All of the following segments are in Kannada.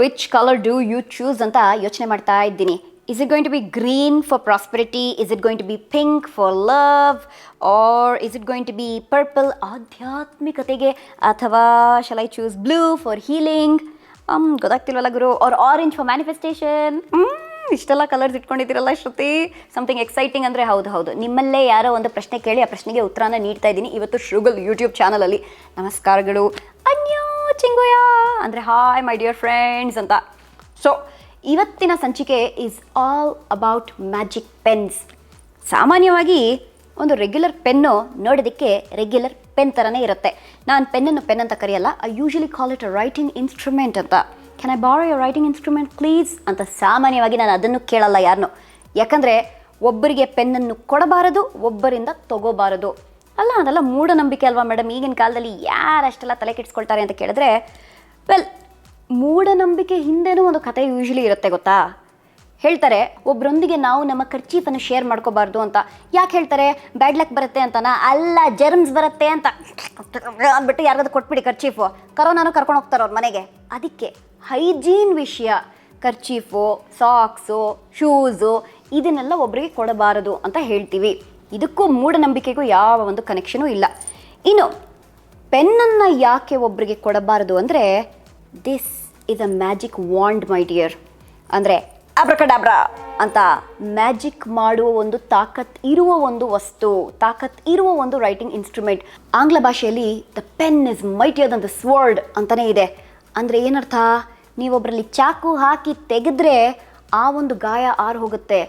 Which colour do you choose ಅಂತ ಯೋಚನೆ ಮಾಡ್ತಾ ಇದ್ದೀನಿ. Is it going to be green for prosperity, is it going to be pink for love, or is it going to be purple ಆಧ್ಯಾತ್ಮಿಕತೆಗೆ, ಅಥವಾ shall I choose blue for healing? ಗೊತ್ತಾಗ್ತಿಲ್ವಲ್ಲ ಗುರು. Or orange for manifestation? ಇಷ್ಟೆಲ್ಲ ಕಲರ್ಸ್ ಇಟ್ಕೊಂಡಿದ್ದೀರಲ್ಲ ಶ್ರುತಿ, ಸಮಥಿಂಗ್ ಎಕ್ಸೈಟಿಂಗ್ ಅಂದರೆ ಹೌದು ನಿಮ್ಮಲ್ಲೇ ಯಾರೋ ಒಂದು ಪ್ರಶ್ನೆ ಕೇಳಿ ಆ ಪ್ರಶ್ನೆಗೆ ಉತ್ತರನ ನೀಡ್ತಾ ಇದ್ದೀನಿ ಇವತ್ತು ಶ್ರುಗಲ್ ಯೂಟ್ಯೂಬ್ ಚಾನಲಲ್ಲಿ. ನಮಸ್ಕಾರಗಳು, ಅನ್ಯೋ ಚಿಂಗುಯ ಅಂದರೆ ಹಾಯ್ ಮೈ ಡಿಯರ್ ಫ್ರೆಂಡ್ಸ್ ಅಂತ. ಸೊ ಇವತ್ತಿನ ಸಂಚಿಕೆ is all about magic pens. ಸಾಮಾನ್ಯವಾಗಿ ಒಂದು ರೆಗ್ಯುಲರ್ ಪೆನ್ನು ನೋಡೋದಕ್ಕೆ ರೆಗ್ಯುಲರ್ ಪೆನ್ ಥರನೇ ಇರುತ್ತೆ. ನಾನು ಪೆನ್ನನ್ನು ಪೆನ್ ಅಂತ ಕರೆಯಲ್ಲ, I usually call it a writing instrument ಅಂತ. Can I borrow your writing instrument please ಅಂತ ಸಾಮಾನ್ಯವಾಗಿ ನಾನು ಅದನ್ನು ಕೇಳಲ್ಲ ಯಾರನ್ನು. ಯಾಕಂದರೆ ಒಬ್ಬರಿಗೆ ಪೆನ್ನನ್ನು ಕೊಡಬಾರದು, ಒಬ್ಬರಿಂದ ತಗೋಬಾರದು. ಅದೆಲ್ಲ ಮೂಢನಂಬಿಕೆ ಅಲ್ವಾ ಮೇಡಮ್? ಈಗಿನ ಕಾಲದಲ್ಲಿ ಯಾರಷ್ಟೆಲ್ಲ ತಲೆ ಕೆಡಿಸ್ಕೊಳ್ತಾರೆ ಅಂತ ಕೇಳಿದ್ರೆ, ವೆಲ್, ಮೂಢನಂಬಿಕೆ ಹಿಂದೆನೂ ಒಂದು ಕತೆ ಯೂಶಲಿ ಇರುತ್ತೆ ಗೊತ್ತಾ. ಹೇಳ್ತಾರೆ ಒಬ್ಬರೊಂದಿಗೆ ನಾವು ನಮ್ಮ ಖರ್ಚೀಫನ್ನು ಶೇರ್ ಮಾಡ್ಕೋಬಾರ್ದು ಅಂತ. ಯಾಕೆ ಹೇಳ್ತಾರೆ? ಬ್ಯಾಡ್ ಲಕ್ ಬರುತ್ತೆ ಅಂತನಾ? ಅಲ್ಲ, ಜರ್ಮ್ಸ್ ಬರುತ್ತೆ ಅಂತ ಅಂದ್ಬಿಟ್ಟು ಯಾರಿಗಾದ್ರು ಕೊಟ್ಬಿಡಿ ಖರ್ಚೀಫು, ಕರೋನಾನು ಕರ್ಕೊಂಡು ಹೋಗ್ತಾರೆ ಅವ್ರ ಮನೆಗೆ. ಅದಕ್ಕೆ ಹೈಜೀನ್ ವಿಷಯ, ಖರ್ಚೀಫು, ಸಾಕ್ಸು, ಶೂಸು ಇದನ್ನೆಲ್ಲ ಒಬ್ಬರಿಗೆ ಕೊಡಬಾರದು ಅಂತ ಹೇಳ್ತೀವಿ. ಇದಕ್ಕೂ ಮೂಢನಂಬಿಕೆಗೂ ಯಾವ ಒಂದು ಕನೆಕ್ಷನೂ ಇಲ್ಲ. ಇನ್ನು ಪೆನ್ನನ್ನು ಯಾಕೆ ಒಬ್ಬರಿಗೆ ಕೊಡಬಾರದು ಅಂದರೆ, this is a magic wand my dear. ಅಂದರೆ ಅಬ್ರಕಡಾಬ್ರಾ ಅಂತ ಮ್ಯಾಜಿಕ್ ಮಾಡುವ ಒಂದು ತಾಕತ್ ಇರುವ ಒಂದು ವಸ್ತು, ತಾಕತ್ ಇರುವ ಒಂದು ರೈಟಿಂಗ್ ಇನ್ಸ್ಟ್ರೂಮೆಂಟ್. ಆಂಗ್ಲ ಭಾಷೆಯಲ್ಲಿ the pen is mightier Dhan the sword ಅಂತಲೇ ಇದೆ. ಅಂದರೆ ಏನರ್ಥ? ನೀವೊಬ್ಬರಲ್ಲಿ ಚಾಕು ಹಾಕಿ ತೆಗೆದ್ರೆ ಆ ಒಂದು ಗಾಯ ಆರು ಹೋಗುತ್ತೆ.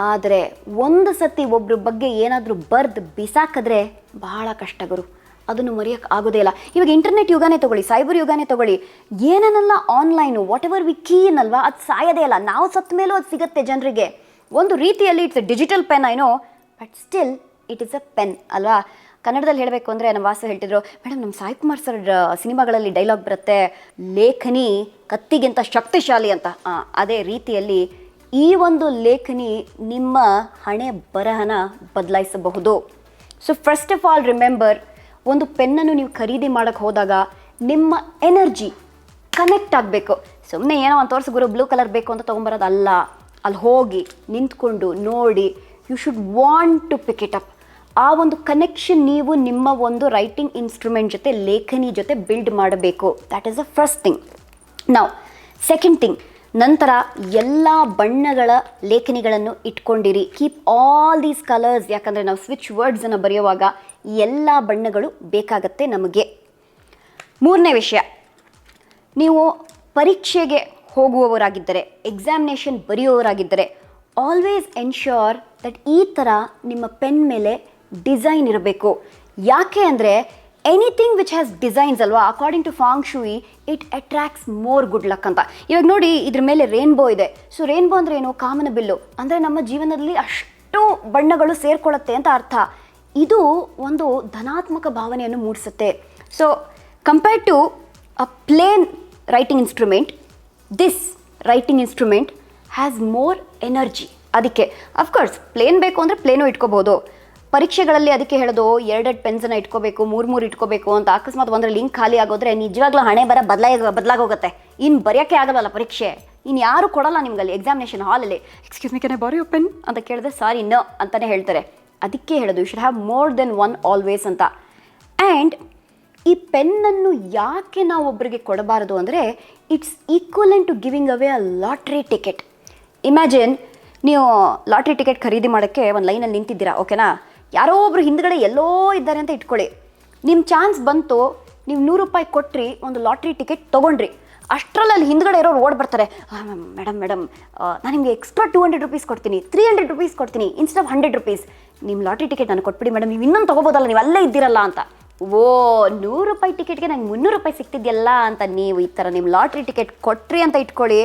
ಆದರೆ ಒಂದು ಸತಿ ಒಬ್ಬರ ಬಗ್ಗೆ ಏನಾದರೂ ಬರೆದು ಬಿಸಾಕಿದ್ರೆ ಬಹಳ ಕಷ್ಟ ಗುರು, ಅದನ್ನು ಮರೆಯೋಕ್ಕೆ ಆಗೋದೇ ಇಲ್ಲ. ಇವಾಗ ಇಂಟರ್ನೆಟ್ ಯುಗನೇ ತೊಗೊಳ್ಳಿ, ಸೈಬರ್ ಯುಗನೇ ತೊಗೊಳ್ಳಿ, ಏನನ್ನೆಲ್ಲ online whatever we keen ಅಲ್ವಾ, ಅದು ಸಾಯೋದೇ ಇಲ್ಲ. ನಾವು ಸತ್ತ ಮೇಲೂ ಅದು ಸಿಗುತ್ತೆ ಜನರಿಗೆ. ಒಂದು ರೀತಿಯಲ್ಲಿ it's A digital pen I know, but still it is a pen ಅಲ್ವಾ. ಕನ್ನಡದಲ್ಲಿ ಹೇಳಬೇಕು ಅಂದರೆ ನಮ್ಮ ವಾಸು ಹೇಳ್ತಿದ್ರು, ಮೇಡಮ್ ನಮ್ಮ ಸಾಯಿ ಕುಮಾರ್ ಸರ್ ಸಿನಿಮಾಗಳಲ್ಲಿ ಡೈಲಾಗ್ ಬರುತ್ತೆ, ಲೇಖನಿ ಕತ್ತಿಗಿಂತ ಶಕ್ತಿಶಾಲಿ ಅಂತ. ಅದೇ ರೀತಿಯಲ್ಲಿ ಈ ಒಂದು ಲೇಖನಿ ನಿಮ್ಮ ಹಣೆ ಬರಹನ ಬದಲಾಯಿಸಬಹುದು. So first of all remember, ಒಂದು ಪೆನ್ನನ್ನು ನೀವು ಖರೀದಿ ಮಾಡೋಕ್ಕೆ ಹೋದಾಗ ನಿಮ್ಮ ಎನರ್ಜಿ ಕನೆಕ್ಟ್ ಆಗಬೇಕು. ಸುಮ್ಮನೆ ಏನೋ ಒಂದು ತೋರಿಸಿ ಗುರು ಬ್ಲೂ ಕಲರ್ ಬೇಕು ಅಂತ ತೊಗೊಂಬರೋದಲ್ಲ. ಅಲ್ಲಿ ಹೋಗಿ ನಿಂತ್ಕೊಂಡು ನೋಡಿ, you should want to pick it up. ಆ ಒಂದು ಕನೆಕ್ಷನ್ ನೀವು ನಿಮ್ಮ ಒಂದು ರೈಟಿಂಗ್ ಇನ್ಸ್ಟ್ರೂಮೆಂಟ್ ಜೊತೆ, ಲೇಖನಿ ಜೊತೆ ಬಿಲ್ಡ್ ಮಾಡಬೇಕು. That is the first thing. ನಾವು ಸೆಕೆಂಡ್ ಥಿಂಗ್, ನಂತರ ಎಲ್ಲ ಬಣ್ಣಗಳ ಲೇಖನಿಗಳನ್ನು ಇಟ್ಕೊಂಡಿರಿ. Keep all these colours. ಯಾಕಂದರೆ ನಾವು ಸ್ವಿಚ್ ವರ್ಡ್ಸನ್ನು ಬರೆಯುವಾಗ ಎಲ್ಲ ಬಣ್ಣಗಳು ಬೇಕಾಗತ್ತೆ ನಮಗೆ. ಮೂರನೇ ವಿಷಯ, ನೀವು ಪರೀಕ್ಷೆಗೆ ಹೋಗುವವರಾಗಿದ್ದರೆ, ಎಕ್ಸಾಮಿನೇಷನ್ ಬರೆಯುವವರಾಗಿದ್ದರೆ, ಆಲ್ವೇಸ್ ಎನ್ಶ್ಯೂರ್ ದಟ್ ಈ ಥರ ನಿಮ್ಮ ಪೆನ್ ಮೇಲೆ ಡಿಸೈನ್ ಇರಬೇಕು. ಯಾಕೆ ಅಂದರೆ ಎನಿಥಿಂಗ್ ವಿಚ್ ಹ್ಯಾಸ್ ಡಿಸೈನ್ಸ್ ಅಲ್ವಾ, according to feng shui it attracts more good luck ಅಂತ. ಇವಾಗ ನೋಡಿ, ಇದ್ರ ಮೇಲೆ ರೇನ್ಬೋ ಇದೆ. ಸೊ ರೇನ್ಬೋ ಅಂದರೆ ಏನು? ಕಾಮನ ಬಿಲ್ಲು. ಅಂದರೆ ನಮ್ಮ ಜೀವನದಲ್ಲಿ ಅಷ್ಟು ಬಣ್ಣಗಳು ಸೇರ್ಕೊಳ್ಳುತ್ತೆ ಅಂತ ಅರ್ಥ. ಇದು ಒಂದು ಧನಾತ್ಮಕ ಭಾವನೆಯನ್ನು ಮೂಡಿಸುತ್ತೆ. So compare to a plain writing instrument, this writing instrument has more energy. ಅದಕ್ಕೆ ಅಫ್ಕೋರ್ಸ್ ಪ್ಲೇನ್ ಬೇಕು ಅಂದರೆ ಪ್ಲೇನು ಇಟ್ಕೋಬೋದು. ಪರೀಕ್ಷೆಗಳಲ್ಲಿ ಅದಕ್ಕೆ ಹೇಳೋದು ಎರಡೆರಡು ಪೆನ್ಸನ್ನು ಇಟ್ಕೋಬೇಕು, ಮೂರು ಇಟ್ಕೋಬೇಕು ಅಂತ. ಅಕಸ್ಮಾತ್ ಒಂದರಲ್ಲಿ ಲಿಂಕ್ ಖಾಲಿ ಆಗೋದ್ರೆ ನಿಜವಾಗ್ಲೂ ಹಣೆ ಬರ ಬದಲಾಗೋಗುತ್ತೆ. ಇನ್ನು ಬರೆಯೋಕ್ಕೆ ಆಗಲ್ಲ ಪರೀಕ್ಷೆ, ಇನ್ನು ಯಾರು ಕೊಡಲ್ಲ ನಿಮ್ಗಲ್ಲಿ ಎಕ್ಸಾಮಿನೇಷನ್ ಹಾಲಲ್ಲಿ. Excuse me, can I borrow your pen ಅಂತ ಕೇಳಿದ್ರೆ ಸಾರಿ ನೋ ಅಂತಲೇ ಹೇಳ್ತಾರೆ. ಅದಕ್ಕೆ ಹೇಳೋದು you should have more than one always ಅಂತ. ಆ್ಯಂಡ್ ಈ ಪೆನ್ನನ್ನು ಯಾಕೆ ನಾವು ಒಬ್ಬರಿಗೆ ಕೊಡಬಾರದು ಅಂದರೆ, it's equivalent to giving away a lottery ticket. Imagine, ನೀವು ಲಾಟ್ರಿ ಟಿಕೆಟ್ ಖರೀದಿ ಮಾಡೋಕ್ಕೆ ಒಂದು ಲೈನಲ್ಲಿ ನಿಂತಿದ್ದೀರಾ, ಓಕೆನಾ? ಯಾರೋ ಒಬ್ರು ಹಿಂದ್ಗಡೆ ಎಲ್ಲೋ ಇದ್ದಾರೆ ಅಂತ ಇಟ್ಕೊಳ್ಳಿ. ನಿಮ್ಮ ಚಾನ್ಸ್ ಬಂತು, ನೀವು ₹100 ಕೊಟ್ರಿ, ಒಂದು ಲಾಟ್ರಿ ಟಿಕೆಟ್ ತೊಗೊಂಡ್ರಿ. ಅಷ್ಟರಲ್ಲಿ ಅಲ್ಲಿ ಹಿಂದ್ಗಡೆ ಇರೋರು ಓಡ್ ಬರ್ತಾರೆ, ಮೇಡಮ್ ನಾನು ನಿಮಗೆ ಎಕ್ಸ್ಟ್ರಾ ₹200 ಕೊಡ್ತೀನಿ, ₹300 ಕೊಡ್ತೀನಿ ಇನ್ಸ್ಟೆಡ್ ಆಫ್ ₹100. ನಿಮ್ಮ ಲಾಟ್ರಿ ಟಿಕೆಟ್ ನಾನು ಕೊಟ್ಬಿಡಿ ಮೇಡಮ್, ನೀವು ಇನ್ನೊಂದು ತೊಗೋಬೋದಲ್ಲ, ನೀವು ಅಲ್ಲೇ ಇದ್ದೀರಲ್ಲ ಅಂತ. ಓ, ₹100 ಟಿಕೆಟ್ಗೆ ನಂಗೆ ₹300 ಸಿಗ್ತಿದೆಯಲ್ಲ ಅಂತ ನೀವು ಈ ಥರ ನಿಮ್ಮ ಲಾಟ್ರಿ ಟಿಕೆಟ್ ಕೊಟ್ರಿ ಅಂತ ಇಟ್ಕೊಳ್ಳಿ.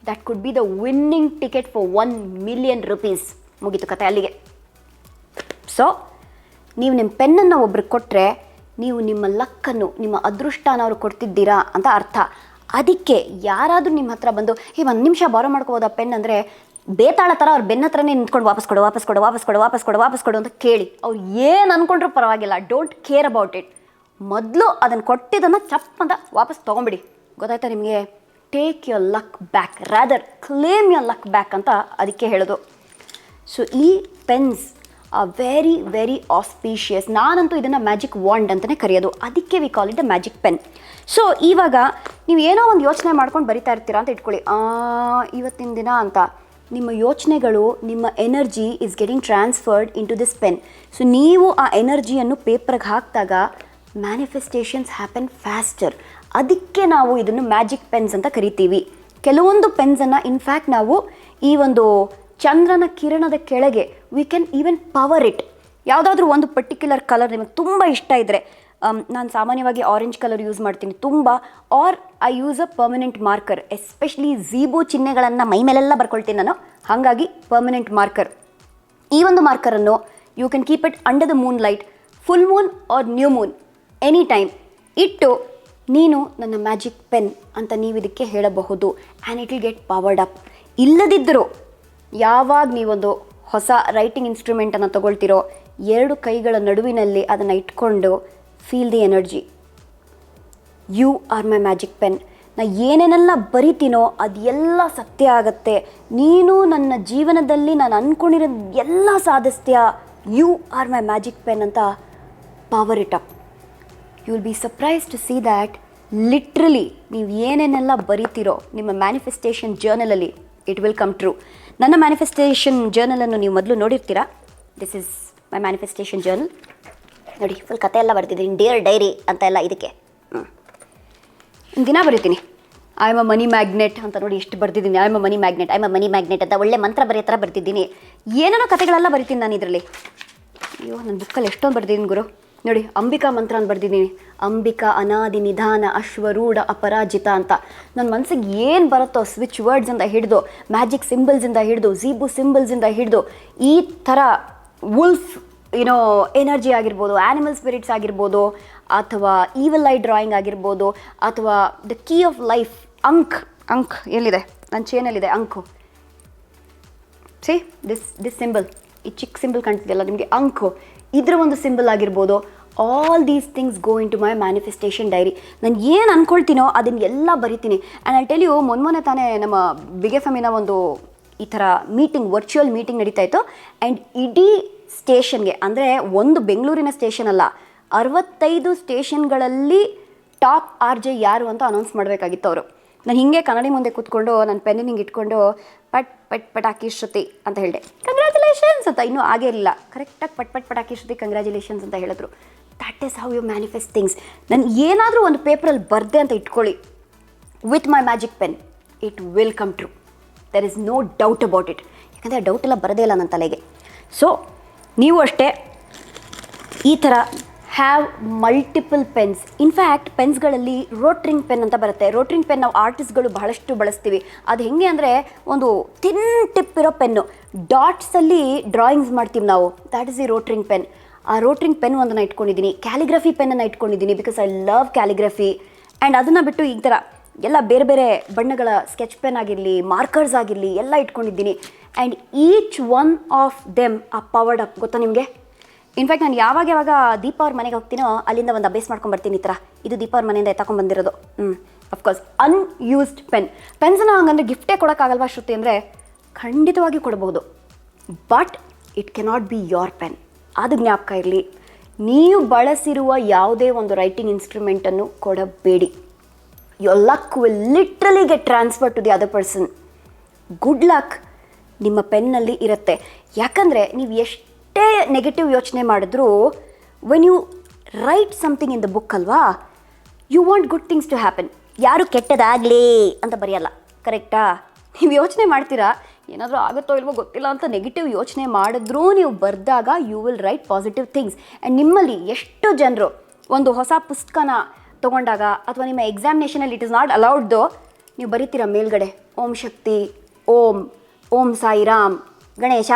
That could be the winning ticket for ₹1,000,000. ಮುಗೀತು ಕತೆ ಅಲ್ಲಿಗೆ. ಸೊ ನೀವು ನಿಮ್ಮ ಪೆನ್ನನ್ನು ಒಬ್ರಿಗೆ ಕೊಟ್ಟರೆ ನೀವು ನಿಮ್ಮ ಲಕ್ಕನ್ನು, ನಿಮ್ಮ ಅದೃಷ್ಟನ ಅವ್ರು ಕೊಡ್ತಿದ್ದೀರಾ ಅಂತ ಅರ್ಥ. ಅದಕ್ಕೆ ಯಾರಾದರೂ ನಿಮ್ಮ ಹತ್ರ ಬಂದು ಒಂದು ನಿಮಿಷ ಬಾರೋ ಮಾಡ್ಕೋಬೋದಾ ಪೆನ್ ಅಂದರೆ, ಬೇತಾಳ ಥರ ಅವ್ರು ಬೆನ್ನ ಹತ್ರನೇ ನಿಂತ್ಕೊಂಡು ವಾಪಸ್ ಕೊಡು ಅಂತ ಕೇಳಿ. ಅವ್ರು ಏನು ಅಂದ್ಕೊಂಡ್ರೂ ಪರವಾಗಿಲ್ಲ, ಡೋಂಟ್ ಕೇರ್ ಅಬೌಟ್ ಇಟ್. ಮೊದಲು ಅದನ್ನು ಕೊಟ್ಟಿದ್ದನ್ನು ಚಪ್ ಅಂತ ವಾಪಸ್ ತೊಗೊಂಬಿಡಿ. ಗೊತ್ತಾಯ್ತಾ ನಿಮಗೆ? Take your luck back, rather claim your luck back ಅಂತ ಅದಕ್ಕೆ ಹೇಳೋದು. ಸೊ ಈ ಪೆನ್ಸ್ ವೆರಿ ವೆರಿ ಆಸ್ಪೀಷಿಯಸ್. ನಾನಂತೂ ಇದನ್ನು ಮ್ಯಾಜಿಕ್ ವಾಂಡ್ ಅಂತಲೇ ಕರೆಯೋದು, ಅದಕ್ಕೆ we call it a magic pen. So ಇವಾಗ ನೀವು ಏನೋ ಒಂದು ಯೋಚನೆ ಮಾಡ್ಕೊಂಡು ಬರಿತಾ ಇರ್ತೀರಾ ಅಂತ ಇಟ್ಕೊಳ್ಳಿ, ಇವತ್ತಿನ ದಿನ ಅಂತ. ನಿಮ್ಮ ಯೋಚನೆಗಳು, ನಿಮ್ಮ energy is getting transferred into this pen. So ನೀವು ಆ ಎನರ್ಜಿಯನ್ನು ಪೇಪರ್ಗೆ ಹಾಕಿದಾಗ ಮ್ಯಾನಿಫೆಸ್ಟೇಷನ್ಸ್ ಹ್ಯಾಪನ್ ಫ್ಯಾಸ್ಟರ್. ಅದಕ್ಕೆ ನಾವು ಇದನ್ನು ಮ್ಯಾಜಿಕ್ ಪೆನ್ಸ್ ಅಂತ ಕರಿತೀವಿ. ಕೆಲವೊಂದು ಪೆನ್ಸನ್ನು ಇನ್ಫ್ಯಾಕ್ಟ್ ನಾವು ಈ ಒಂದು ಚಂದ್ರನ ಕಿರಣದ ಕೆಳಗೆ we can even power it. ಯಾವುದಾದ್ರೂ ಒಂದು ಪರ್ಟಿಕ್ಯುಲರ್ ಕಲರ್ ನಿಮಗೆ ತುಂಬ ಇಷ್ಟ ಇದ್ದರೆ, ನಾನು ಸಾಮಾನ್ಯವಾಗಿ ಆರೆಂಜ್ ಕಲರ್ ಯೂಸ್ ಮಾಡ್ತೀನಿ ತುಂಬ, or I use a permanent marker. Especially ಝೀಬೋ ಚಿಹ್ನೆಗಳನ್ನು ಮೈ ಮೇಲೆಲ್ಲ ಬರ್ಕೊಳ್ತೀನಿ ನಾನು, ಹಾಗಾಗಿ ಪರ್ಮನೆಂಟ್ ಮಾರ್ಕರ್. ಈ ಒಂದು ಮಾರ್ಕರನ್ನು you can keep it under the moonlight, full moon or new moon, any time ಇಟ್ಟು ನೀನು ನನ್ನ ಮ್ಯಾಜಿಕ್ ಪೆನ್ ಅಂತ ನೀವು ಇದಕ್ಕೆ ಹೇಳಬಹುದು. And it will get powered up. ಇಲ್ಲದಿದ್ದರೂ ಯಾವಾಗ ನೀವೊಂದು ಹೊಸ ರೈಟಿಂಗ್ ಇನ್ಸ್ಟ್ರೂಮೆಂಟನ್ನು ತೊಗೊಳ್ತಿರೋ, 2 ಕೈಗಳ ನಡುವಿನಲ್ಲಿ ಅದನ್ನು ಇಟ್ಕೊಂಡು feel the energy. You are my magic pen. ನಾ ಏನೇನೆಲ್ಲ ಬರಿತೀನೋ ಅದೆಲ್ಲ ಸತ್ಯ ಆಗತ್ತೆ. ನೀನು ನನ್ನ ಜೀವನದಲ್ಲಿ ನಾನು ಅಂದ್ಕೊಂಡಿರೋದು ಎಲ್ಲ ಸಾಧಿಸ್ತೀಯಾ. You are my magic pen ಅಂತ power it up. You will be surprise to see that literally ನೀವು ಏನೇನೆಲ್ಲ ಬರಿತೀರೋ ನಿಮ್ಮ ಮ್ಯಾನಿಫೆಸ್ಟೇಷನ್ ಜರ್ನಲಲ್ಲಿ ಇಟ್ ವಿಲ್ ಕಮ್ ಟ್ರೂ. ನನ್ನ ಮ್ಯಾನಿಫೆಸ್ಟೇಷನ್ ಜರ್ನಲನ್ನು ನೀವು ಮೊದಲು ನೋಡಿರ್ತೀರಾ. This is my manifestation journal. ನೋಡಿ, ಫುಲ್ ಕತೆ ಎಲ್ಲ ಬರ್ತಿದ್ದೀನಿ, ಡಿಯರ್ ಡೈರಿ ಅಂತ ಎಲ್ಲ. ಇದಕ್ಕೆ ದಿನ ಬರೀತೀನಿ I am a money magnet ಅಂತ. ನೋಡಿ ಎಷ್ಟು ಬರ್ತಿದ್ದೀನಿ, I am a money magnet, I am a money magnet ಅಂತ ಒಳ್ಳೆ ಮಂತ್ರ ಬರೆಯೋ ಥರ ಬರ್ತಿದ್ದೀನಿ. ಏನೇನೋ ಕತೆಗಳೆಲ್ಲ ಬರಿತೀನಿ ನಾನು ಇದರಲ್ಲಿ. ಅಯ್ಯೋ, ನನ್ನ ಬುಕ್ಕಲ್ಲಿ ಎಷ್ಟೊಂದು ಬರ್ತಿದ್ದೀನಿ ಗುರು. ನೋಡಿ, ಅಂಬಿಕಾ ಮಂತ್ರ ಅಂತ ಬರ್ತಿದ್ದೀನಿ. ಅಂಬಿಕಾ ಅನಾದಿ ನಿಧಾನ ಅಶ್ವರೂಢ ಅಪರಾಜಿತ ಅಂತ. ನನ್ನ ಮನಸ್ಸಿಗೆ ಏನು ಬರುತ್ತೋ ಸ್ವಿಚ್ ವರ್ಡ್ಸಿಂದ ಹಿಡಿದು, ಮ್ಯಾಜಿಕ್ ಸಿಂಬಲ್ಸಿಂದ ಹಿಡಿದು, ಝೀಬು ಸಿಂಬಲ್ಸಿಂದ ಹಿಡಿದು, ಈ ಥರ ವುಲ್ಫ್ ಎನರ್ಜಿ ಆಗಿರ್ಬೋದು, ಆ್ಯನಿಮಲ್ ಸ್ಪಿರಿಟ್ಸ್ ಆಗಿರ್ಬೋದು, ಅಥವಾ ಈವಲ್ ಐ ಡ್ರಾಯಿಂಗ್ ಆಗಿರ್ಬೋದು, ಅಥವಾ ದ ಕೀ ಆಫ್ ಲೈಫ್, ಅಂಕ್ ಎಲ್ಲಿದೆ ನನ್ನ ಚೇನಲ್ಲಿದೆ ಅಂಕು. ಸಿ ದಿಸ್ ಸಿಂಬಲ್, ಈ ಚಿಕ್ಕ ಸಿಂಬಲ್ ಕಾಣ್ತಿದೆಯಲ್ಲ ನಿಮಗೆ, ಅಂಕು, ಇದರ ಒಂದು ಸಿಂಬಲ್ ಆಗಿರ್ಬೋದು. All these things go into my manifestation diary. ನಾನು ಏನು ಅಂದ್ಕೊಳ್ತೀನೋ ಅದನ್ನು ಎಲ್ಲ ಬರಿತೀನಿ. ಆ್ಯಂಡ್ ಐ ಟೆಲ್ ಯು, ಮೊನ್ನೆ ತಾನೇ ನಮ್ಮ ಬಿಗ್ ಎಫ್ ಎಮ್ಮಿನ ಒಂದು ಈ ಥರ ಮೀಟಿಂಗ್, ವರ್ಚುವಲ್ ಮೀಟಿಂಗ್ ನಡೀತಾ ಇತ್ತು. ಆ್ಯಂಡ್ ಇಡೀ ಸ್ಟೇಷನ್ಗೆ, ಅಂದರೆ ಒಂದು ಬೆಂಗಳೂರಿನ ಸ್ಟೇಷನ್ ಅಲ್ಲ, 65 ಸ್ಟೇಷನ್ಗಳಲ್ಲಿ ಟಾಪ್ RJ ಯಾರು ಅಂತ ಅನೌನ್ಸ್ ಮಾಡಬೇಕಾಗಿತ್ತು ಅವರು. ನಾನು ಹೀಗೆ ಕನ್ನಡಿ ಮುಂದೆ ಕೂತ್ಕೊಂಡು ನನ್ನ ಪೆನ್ನಿನ ಹಿಂಗೆ ಇಟ್ಕೊಂಡು ಪಟಾಕಿ ಶ್ರುತಿ ಅಂತ ಹೇಳಿದೆ, ಕಂಗ್ರ್ಯಾಚುಲೇಷನ್ಸ್ ಅಂತ. ಇನ್ನೂ ಆಗೇ ಇರಲಿಲ್ಲ, ಕರೆಕ್ಟಾಗಿ ಪಟಾಕಿ ಶ್ರುತಿ ಕಂಗ್ರ್ಯಾಚುಲೇಷನ್ಸ್ ಅಂತ ಹೇಳಿದ್ರು. That is how you manifest things. ನಾನು ಏನಾದರೂ ಒಂದು ಪೇಪರಲ್ಲಿ ಬರ್ದೆ ಅಂತ ಇಟ್ಕೊಳ್ಳಿ, with my magic pen it will come true. There is no doubt about it. ಯಾಕಂದರೆ ಡೌಟ್ ಎಲ್ಲ ಬರೋದೇ ಇಲ್ಲ ನನ್ನ ತಲೆಗೆ. ಸೊ ನೀವು ಅಷ್ಟೇ ಈ ಥರ ಹ್ಯಾವ್ ಮಲ್ಟಿಪಲ್ ಪೆನ್ಸ್. ಇನ್ಫ್ಯಾಕ್ಟ್ ಪೆನ್ಸ್ಗಳಲ್ಲಿ ರೋಟ್ರಿಂಗ್ ಪೆನ್ ಅಂತ ಬರುತ್ತೆ. ರೋಟ್ರಿಂಗ್ ಪೆನ್ ನಾವು ಆರ್ಟಿಸ್ಟ್ಗಳು ಬಹಳಷ್ಟು ಬಳಸ್ತೀವಿ. ಅದು ಹೆಂಗೆ ಅಂದರೆ ಒಂದು ಥಿನ್ ಟಿಪ್ ಇರೋ ಪೆನ್ನು, ಡಾಟ್ಸಲ್ಲಿ ಡ್ರಾಯಿಂಗ್ಸ್ ಮಾಡ್ತೀವಿ ನಾವು, ದ್ಯಾಟ್ ಇಸ್ ದಿ ರೋಟ್ರಿಂಗ್ ಪೆನ್. ಆ ರೋಟ್ರಿಂಗ್ ಪೆನ್ ಒಂದನ್ನು ಇಟ್ಕೊಂಡಿದ್ದೀನಿ. ಕ್ಯಾಲಿಗ್ರಫಿ ಪೆನ್ನನ್ನು ಇಟ್ಕೊಂಡಿದ್ದೀನಿ, because I love calligraphy. And ಅದನ್ನು ಬಿಟ್ಟು ಈ ಥರ ಎಲ್ಲ ಬೇರೆ ಬೇರೆ ಬಣ್ಣಗಳ ಸ್ಕೆಚ್ ಪೆನ್ ಆಗಿರಲಿ, ಮಾರ್ಕರ್ಸ್ ಆಗಿರಲಿ ಎಲ್ಲ ಇಟ್ಕೊಂಡಿದ್ದೀನಿ. And each one of them ಆ ಪವರ್ಡ್ ಅಪ್. ಗೊತ್ತಾ ನಿಮಗೆ? ಇನ್ಫ್ಯಾಕ್ಟ್ ನಾನು ಯಾವಾಗ ದೀಪ ಅವ್ರ ಮನೆಗೆ ಹೋಗ್ತೀನೋ ಅಲ್ಲಿಂದ ಒಂದು ಅಭ್ಯಾಸ ಮಾಡ್ಕೊಂಡ್ಬರ್ತೀನಿ. ಈ ಥರ ಇದು ದೀಪ ಅವ್ರ ಮನೆಯಿಂದ ಎತ್ತಕೊಂಡ್ಬಂದಿರೋದು. ಅಫ್ಕೋರ್ಸ್ ಅನ್ಯೂಸ್ಡ್ ಪೆನ್ಸನ್ನ ಹಂಗಂದ್ರೆ ಗಿಫ್ಟೇ ಕೊಡೋಕ್ಕಾಗಲ್ವಾ ಶ್ರುತಿ ಅಂದರೆ? ಖಂಡಿತವಾಗಿ ಕೊಡ್ಬೋದು, but it cannot be your pen. ಅದು ಜ್ಞಾಪಕ ಇರಲಿ. ನೀವು ಬಳಸಿರುವ ಯಾವುದೇ ಒಂದು ರೈಟಿಂಗ್ ಇನ್ಸ್ಟ್ರೂಮೆಂಟನ್ನು ಕೊಡಬೇಡಿ. Your luck will literally get transfer to the other person. Good luck ನಿಮ್ಮ ಪೆನ್ನಲ್ಲಿ ಇರುತ್ತೆ. ಯಾಕಂದರೆ ನೀವು ಎಷ್ಟೇ ನೆಗೆಟಿವ್ ಯೋಚನೆ ಮಾಡಿದ್ರೂ when you write something in the book ಅಲ್ವಾ, you want good things to happen. ಯಾರು ಕೆಟ್ಟದಾಗಲಿ ಅಂತ ಬರೆಯಲ್ಲ, ಕರೆಕ್ಟಾ? ನೀವು ಯೋಚನೆ ಮಾಡ್ತೀರಾ ಏನಾದರೂ ಆಗುತ್ತೋ ಇಲ್ವೋ ಗೊತ್ತಿಲ್ಲ ಅಂತ ನೆಗೆಟಿವ್ ಯೋಚನೆ ಮಾಡಿದ್ರೂ ನೀವು ಬರೆದಾಗ you will write positive things. And ನಿಮ್ಮಲ್ಲಿ ಎಷ್ಟು ಜನರು ಒಂದು ಹೊಸ ಪುಸ್ತಕನ ತೊಗೊಂಡಾಗ ಅಥವಾ ನಿಮ್ಮ ಎಕ್ಸಾಮಿನೇಷನಲ್ಲಿ ಇಟ್ ಇಸ್ ನಾಟ್ ಅಲೌಡ್ದು, ನೀವು ಬರೀತೀರಾ ಮೇಲ್ಗಡೆ ಓಂ ಶಕ್ತಿ, ಓಂ ಸಾಯಿರಾಮ್, ಗಣೇಶ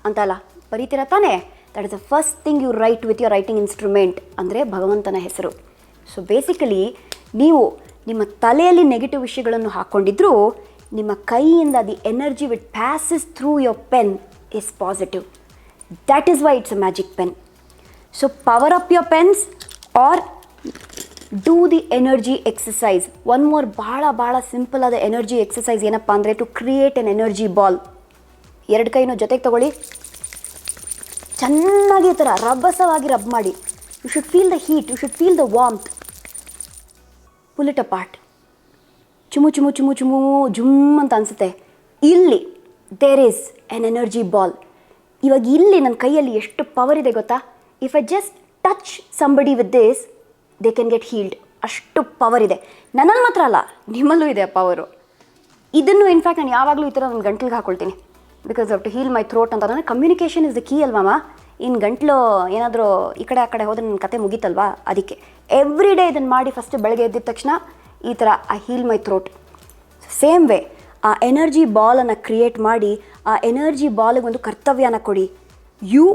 ಅಂತಲ್ಲ ಬರೀತೀರಾ ತಾನೇ? That is the first thing you write with your writing instrument, ಅಂದರೆ ಭಗವಂತನ ಹೆಸರು. ಸೊ ಬೇಸಿಕಲಿ ನೀವು ನಿಮ್ಮ ತಲೆಯಲ್ಲಿ ನೆಗೆಟಿವ್ ವಿಷಯಗಳನ್ನು ಹಾಕ್ಕೊಂಡಿದ್ರೂ ನಿಮ್ಮ ಕೈಯಿಂದ the energy which passes through your pen is positive. That is why it's a magic pen. So power up your pens or do the energy exercise. One more ಭಾಳ ಸಿಂಪಲ್ ಆದ ಎನರ್ಜಿ ಎಕ್ಸಸೈಸ್ ಏನಪ್ಪ ಅಂದರೆ to create an energy ball. 2 ಕೈನೂ ಜೊತೆಗೆ ತಗೊಳ್ಳಿ, ಚೆನ್ನಾಗಿ ಈ ಥರ ರಭಸವಾಗಿ ರಬ್ ಮಾಡಿ. You should feel the heat, you should feel the warmth. Pull it apart. ಚುಮು ಚುಮು ಚುಮು ಚುಮು ಜುಮ್ ಅಂತ ಅನಿಸುತ್ತೆ. ಇಲ್ಲಿ there is an energy ball. ಇವಾಗ ಇಲ್ಲಿ ನನ್ನ ಕೈಯಲ್ಲಿ ಎಷ್ಟು ಪವರ್ ಇದೆ ಗೊತ್ತಾ? If I just touch somebody with this, they can get healed. ಅಷ್ಟು ಪವರ್ ಇದೆ. ನನ್ನಲ್ಲಿ ಮಾತ್ರ ಅಲ್ಲ, ನಿಮ್ಮಲ್ಲೂ ಇದೆ ಆ ಪವರು. ಇದನ್ನು ಇನ್ಫ್ಯಾಕ್ಟ್ ನಾನು ಯಾವಾಗಲೂ ಈ ಥರ ನನ್ನ ಗಂಟ್ಲಿಗೆ ಹಾಕ್ಕೊಳ್ತೀನಿ. Because to heal my throat ಅಂತ. ಅಂದರೆ ಕಮ್ಯುನಿಕೇಷನ್ ಇಸ್ ದ ಕೀ ಅಲ್ವಮ್ಮ. ಇನ್ನು ಗಂಟ್ಲು ಏನಾದರೂ ಈ ಕಡೆ ಆ ಕಡೆ ಹೋದರೆ ನನ್ನ ಕತೆ ಮುಗೀತಲ್ವಾ. ಅದಕ್ಕೆ ಎವ್ರಿ ಡೇ ಇದನ್ನು ಮಾಡಿ ಫಸ್ಟ್ ಬೆಳಗ್ಗೆ ಎದ್ದಿದ ತಕ್ಷಣ ಈ ಥರ I heal my throat. Same way ಆ ಎನರ್ಜಿ ಬಾಲನ್ನು ಕ್ರಿಯೇಟ್ ಮಾಡಿ ಆ ಎನರ್ಜಿ ಬಾಲಿಗೆ ಒಂದು ಕರ್ತವ್ಯನ ಕೊಡಿ. You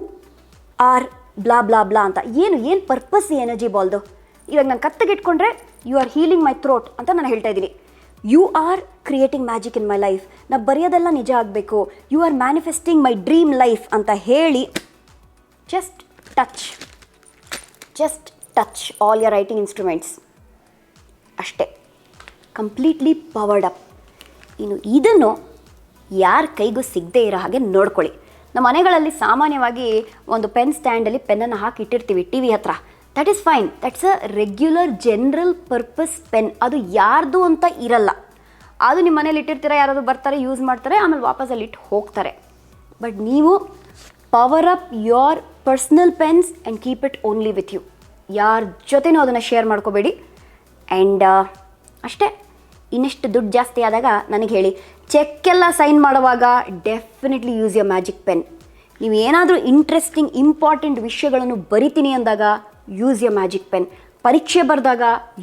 are blah blah blah ಅಂತ. ಏನು ಪರ್ಪಸ್ ಈ ಎನರ್ಜಿ ಬಾಲ್ದು? ಇವಾಗ ನಾನು ಕತ್ತಿಗಿಟ್ಕೊಂಡ್ರೆ you are healing my throat ಅಂತ ನಾನು ಹೇಳ್ತಾ ಇದ್ದೀನಿ. You are creating magic in my life. ನಾವು ಬರೆಯೋದೆಲ್ಲ ನಿಜ ಆಗಬೇಕು. You are manifesting my dream life ಅಂತ ಹೇಳಿ just touch all your writing instruments. ಅಷ್ಟೇ, ಕಂಪ್ಲೀಟ್ಲಿ ಪವರ್ಡ್ ಅಪ್. ಇನ್ನು ಇದನ್ನು ಯಾರ ಕೈಗೂ ಸಿಗದೇ ಇರೋ ಹಾಗೆ ನೋಡ್ಕೊಳ್ಳಿ. ನಮ್ಮ ಮನೆಗಳಲ್ಲಿ ಸಾಮಾನ್ಯವಾಗಿ ಒಂದು ಪೆನ್ ಸ್ಟ್ಯಾಂಡಲ್ಲಿ ಪೆನ್ನನ್ನು ಹಾಕಿ ಇಟ್ಟಿರ್ತೀವಿ ಟಿ ವಿ ಹತ್ರ. That is fine, that's a regular general purpose pen. ಅದು ಯಾರ್ದು ಅಂತ ಇರಲ್ಲ. ಅದು ನಿಮ್ಮ ಮನೇಲಿ ಇಟ್ಟಿರ್ತೀರ, ಯಾರಾದರೂ ಬರ್ತಾರೆ, ಯೂಸ್ ಮಾಡ್ತಾರೆ, ಆಮೇಲೆ ವಾಪಸ್ ಅಲ್ಲಿ ಇಟ್ಟು ಹೋಗ್ತಾರೆ. ಬಟ್ ನೀವು power up your personal pens and keep it only with you. ಯಾರ ಜೊತೆನೂ ಅದನ್ನು ಶೇರ್ ಮಾಡ್ಕೋಬೇಡಿ. ಆ್ಯಂಡ್ ಅಷ್ಟೇ. ಇನ್ನೆಷ್ಟು ದುಡ್ಡು ಜಾಸ್ತಿ ಆದಾಗ ನನಗೆ ಹೇಳಿ. ಚೆಕ್ಕೆಲ್ಲ ಸೈನ್ ಮಾಡುವಾಗ ಡೆಫಿನೆಟ್ಲಿ ಯೂಸ್ ಯರ್ ಮ್ಯಾಜಿಕ್ ಪೆನ್. ನೀವು ಏನಾದರೂ ಇಂಟ್ರೆಸ್ಟಿಂಗ್ ಇಂಪಾರ್ಟೆಂಟ್ ವಿಷಯಗಳನ್ನು ಬರಿತೀನಿ ಅಂದಾಗ ಯೂಸ್ ಯರ್ ಮ್ಯಾಜಿಕ್ ಪೆನ್. ಪರೀಕ್ಷೆ ಬರೆದಾಗ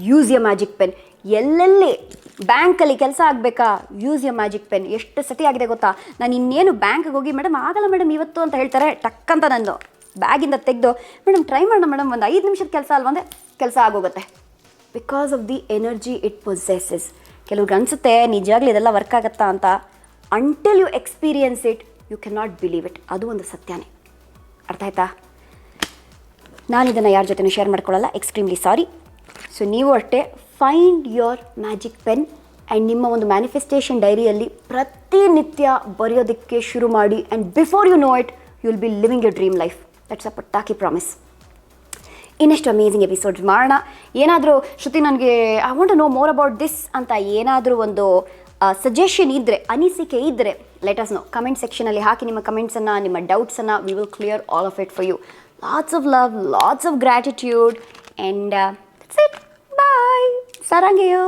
ಯೂಸ್ ಯರ್ ಮ್ಯಾಜಿಕ್ ಪೆನ್. ಎಲ್ಲೆಲ್ಲಿ ಬ್ಯಾಂಕಲ್ಲಿ ಕೆಲಸ ಆಗಬೇಕಾ, ಯೂಸ್ ಯರ್ ಮ್ಯಾಜಿಕ್ ಪೆನ್. ಎಷ್ಟು ಸತಿ ಆಗಿದೆ ಗೊತ್ತಾ? ನಾನು ಇನ್ನೇನು ಬ್ಯಾಂಕ್ಗೆ ಹೋಗಿ ಮೇಡಮ್ ಆಗಲ್ಲ ಮೇಡಮ್ ಇವತ್ತು ಅಂತ ಹೇಳ್ತಾರೆ, ಟಕ್ಕಂತ ನಂದು ಬ್ಯಾಗಿಂದ ತೆಗೆದು ಮೇಡಮ್ ಟ್ರೈ ಮಾಡೋಣ ಮೇಡಮ್, ಒಂದು 5 ನಿಮಿಷದ ಕೆಲಸ ಅಲ್ವಂದರೆ ಕೆಲಸ ಆಗೋಗುತ್ತೆ. Because of the energy it possesses. ಕೆಲವ್ರಿಗೆ ಅನಿಸುತ್ತೆ ನಿಜವಾಗ್ಲೂ ಇದೆಲ್ಲ ವರ್ಕ್ ಆಗುತ್ತಾ ಅಂತ. Until you experience it you can not believe it. ಅದು ಒಂದು ಸತ್ಯನೇ. ಅರ್ಥ ಆಯ್ತಾ? ನಾನು ಇದನ್ನು ಯಾರ ಜೊತೆನೂ ಶೇರ್ ಮಾಡ್ಕೊಳ್ಳಲ್ಲ, ಎಕ್ಸ್ಟ್ರೀಮ್ಲಿ ಸಾರಿ. ಸೊ ನೀವು ಅಷ್ಟೇ find your magic pen and ನಿಮ್ಮ ಒಂದು ಮ್ಯಾನಿಫೆಸ್ಟೇಷನ್ ಡೈರಿಯಲ್ಲಿ ಪ್ರತಿನಿತ್ಯ ಬರೆಯೋದಕ್ಕೆ ಶುರು ಮಾಡಿ. And before you know it you will be living your dream life. That's a ಪಟಾಕಿ ಪ್ರಾಮಿಸ್. ಇನ್ನೆಷ್ಟು ಅಮೇಝಿಂಗ್ ಎಪಿಸೋಡ್ಸ್ ಮಾಡೋಣ. ಏನಾದರೂ ಶ್ರುತಿ ನನಗೆ I want to know more about this ಅಂತ ಏನಾದರೂ ಒಂದು ಸಜೆಷನ್ ಇದ್ದರೆ, ಅನಿಸಿಕೆ ಇದ್ದರೆ, ಲೆಟ್ ಅಸ್ ನೋ. ಕಮೆಂಟ್ ಸೆಕ್ಷನಲ್ಲಿ ಹಾಕಿ ನಿಮ್ಮ ಕಮೆಂಟ್ಸನ್ನು, ನಿಮ್ಮ ಡೌಟ್ಸನ್ನು. We will clear all of it for you. Lots of love, lots of gratitude, and that's it. Bye. Sarangayo.